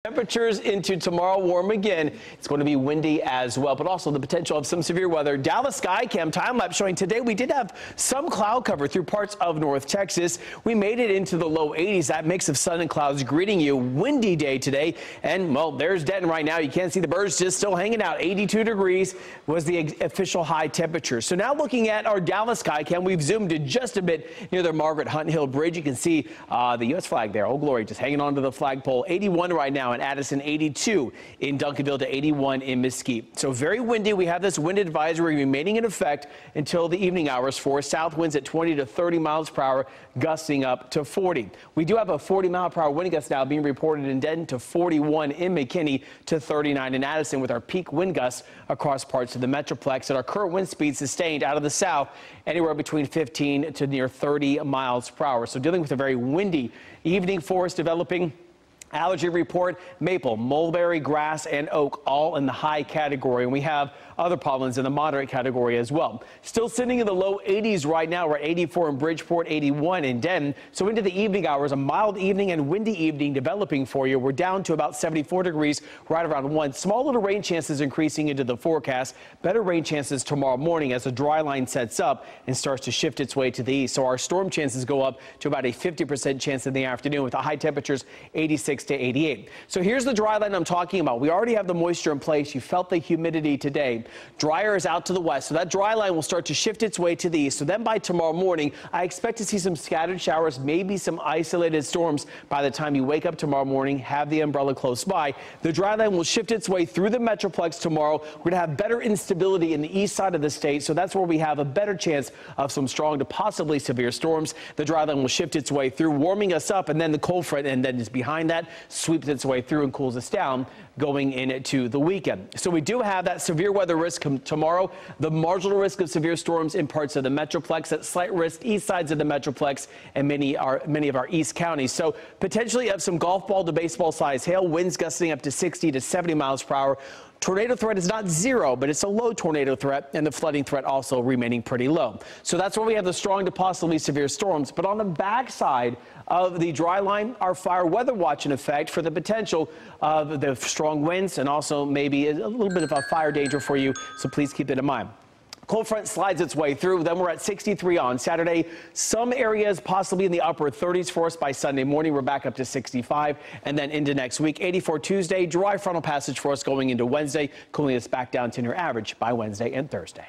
Temperatures into tomorrow warm again. It's going to be windy as well, but also the potential of some severe weather. Dallas Skycam time lapse showing today we did have some cloud cover through parts of North Texas. We made it into the low 80s. That mix of sun and clouds greeting you. Windy day today. And well, there's Denton right now. You can't see the birds just still hanging out. 82 degrees was the official high temperature. So now looking at our Dallas Skycam, we've zoomed in just a bit near the Margaret Hunt Hill Bridge. You can see the U.S. flag there. Oh, glory, just hanging on to the flagpole. 81 right now in Addison, 82 in Duncanville to 81 in Mesquite. So very windy. We have this wind advisory remaining in effect until the evening hours for south winds at 20 to 30 miles per hour, gusting up to 40. We do have a 40-mile-per-hour wind gust now being reported in Denton to 41 in McKinney to 39 in Addison, with our peak wind gusts across parts of the Metroplex. And our current wind speed sustained out of the south anywhere between 15 to near 30 miles per hour. So dealing with a very windy evening for us developing. Allergy report, maple, mulberry, grass, and oak all in the high category. And we have other problems in the moderate category as well. Still sitting in the low 80s right now. We're at 84 in Bridgeport, 81 in Denton. So into the evening hours, a mild evening and windy evening developing for you. We're down to about 74 degrees, right around 1. Small little rain chances increasing into the forecast. Better rain chances tomorrow morning as the dry line sets up and starts to shift its way to the east. So our storm chances go up to about a 50% chance in the afternoon, with the high temperatures 86 to 88. So here's the dry line I'm talking about. We already have the moisture in place. You felt the humidity today. Drier is out to the west, so that dry line will start to shift its way to the east. So then by tomorrow morning, I expect to see some scattered showers, maybe some isolated storms by the time you wake up tomorrow morning. Have the umbrella close by. The dry line will shift its way through the Metroplex tomorrow. We're going to have better instability in the east side of the state, so that's where we have a better chance of some strong to possibly severe storms. The dry line will shift its way through, warming us up, and then the cold front, and then just behind that, sweeps its way through and cools us down going into the weekend. So we do have that severe weather risk tomorrow, the marginal risk of severe storms in parts of the Metroplex, at slight risk east sides of the Metroplex and many of our east counties. So potentially have some golf ball to baseball size hail, winds gusting up to 60 to 70 miles per hour. Tornado threat is not zero, but it's a low tornado threat, and the flooding threat also remaining pretty low. So that's where we have the strong to possibly severe storms. But on the backside of the dry line, our fire weather watch in effect for the potential of the strong winds and also maybe a little bit of a fire danger for you. So please keep that in mind. Cold front slides its way through. Then we're at 63 on Saturday. Some areas possibly in the upper 30s for us by Sunday morning. We're back up to 65 and then into next week. 84 Tuesday. Dry frontal passage for us going into Wednesday, cooling us back down to near average by Wednesday and Thursday.